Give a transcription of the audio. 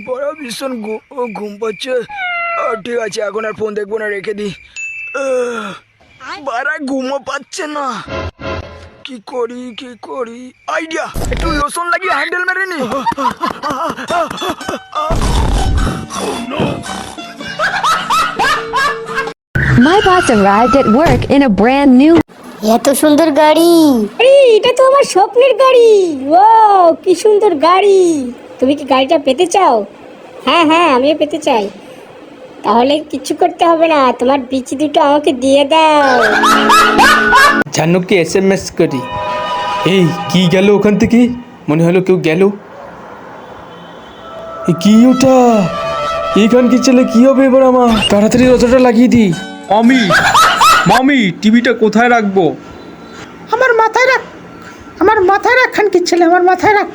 বড় ভীষণ ঘুম পাচ্ছে। ঠিক আছে, এখন আর ফোন দেখবো না, রেখে দিই। বারা ঘুমও পাচ্ছে না, কি করি? আইডিয়া, একটু লোশন লাগিয়ে হ্যান্ডেল মেরে নি। My boss arrived at work in a brand new. এত সুন্দর গাড়ি! এটা তো আমার স্বপ্নের গাড়ি। ওয়াও, কি সুন্দর গাড়ি! তুমি কি গাড়িটা পেতে চাও? হ্যাঁ হ্যাঁ, আমিও পেতে চাই। তাহলে কিছু করতে হবে না, তোমার বিচি দুটো আমাকে দিয়ে দাও। জানুকে SMS করি। এই কি গেল ওখান থেকে? মনে হলো কেউ গেল। কি ওটা? এইখান কি ছেলে, কি হবে এবার আমার? তাড়াতাড়ি দরজাটা লাগিয়ে দিই। মামি টিভিটা কোথায় রাখবো? আমার মাথায় রাখ, খানকির ছেলে, আমার মাথায় রাখ।